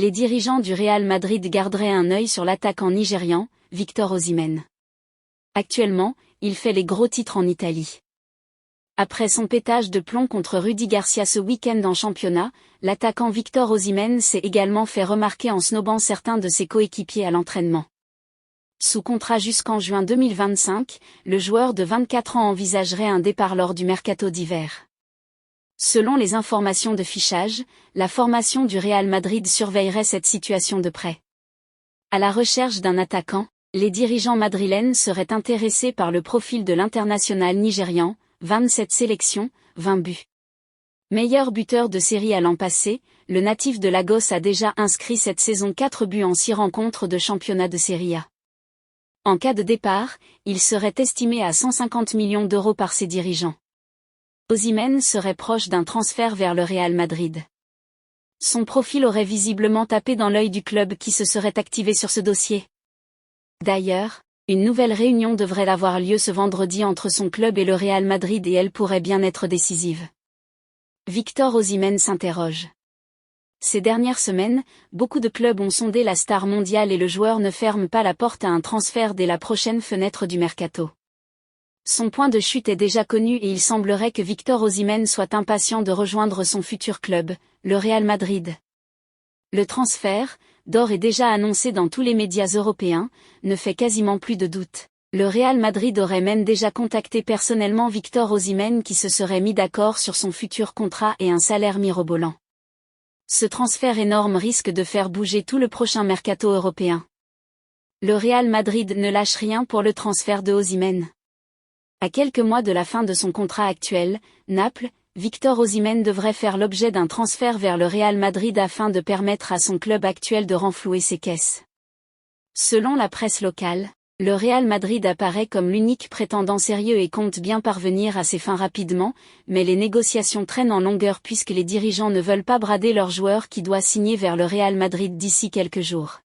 Les dirigeants du Real Madrid garderaient un œil sur l'attaquant nigérian, Victor Osimhen. Actuellement, il fait les gros titres en Italie. Après son pétage de plomb contre Rudy Garcia ce week-end en championnat, l'attaquant Victor Osimhen s'est également fait remarquer en snobant certains de ses coéquipiers à l'entraînement. Sous contrat jusqu'en juin 2025, le joueur de 24 ans envisagerait un départ lors du mercato d'hiver. Selon les informations de fichage, la formation du Real Madrid surveillerait cette situation de près. À la recherche d'un attaquant, les dirigeants madrilènes seraient intéressés par le profil de l'international nigérian, 27 sélections, 20 buts. Meilleur buteur de série à l'an passé, le natif de Lagos a déjà inscrit cette saison 4 buts en 6 rencontres de championnat de Serie A. En cas de départ, il serait estimé à 150 millions d'euros par ses dirigeants. Osimhen serait proche d'un transfert vers le Real Madrid. Son profil aurait visiblement tapé dans l'œil du club qui se serait activé sur ce dossier. D'ailleurs, une nouvelle réunion devrait avoir lieu ce vendredi entre son club et le Real Madrid et elle pourrait bien être décisive. Victor Osimhen s'interroge. Ces dernières semaines, beaucoup de clubs ont sondé la star mondiale et le joueur ne ferme pas la porte à un transfert dès la prochaine fenêtre du mercato. Son point de chute est déjà connu et il semblerait que Victor Osimhen soit impatient de rejoindre son futur club, le Real Madrid. Le transfert, d'ores et déjà annoncé dans tous les médias européens, ne fait quasiment plus de doute. Le Real Madrid aurait même déjà contacté personnellement Victor Osimhen qui se serait mis d'accord sur son futur contrat et un salaire mirobolant. Ce transfert énorme risque de faire bouger tout le prochain mercato européen. Le Real Madrid ne lâche rien pour le transfert de Osimhen. À quelques mois de la fin de son contrat actuel, Naples, Victor Osimhen devrait faire l'objet d'un transfert vers le Real Madrid afin de permettre à son club actuel de renflouer ses caisses. Selon la presse locale, le Real Madrid apparaît comme l'unique prétendant sérieux et compte bien parvenir à ses fins rapidement, mais les négociations traînent en longueur puisque les dirigeants ne veulent pas brader leur joueur qui doit signer vers le Real Madrid d'ici quelques jours.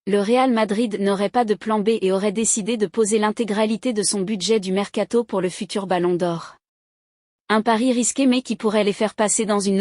Le Real Madrid n'aurait pas de plan B et aurait décidé de poser l'intégralité de son budget du mercato pour le futur Ballon d'Or. Un pari risqué mais qui pourrait les faire passer dans une nouvelle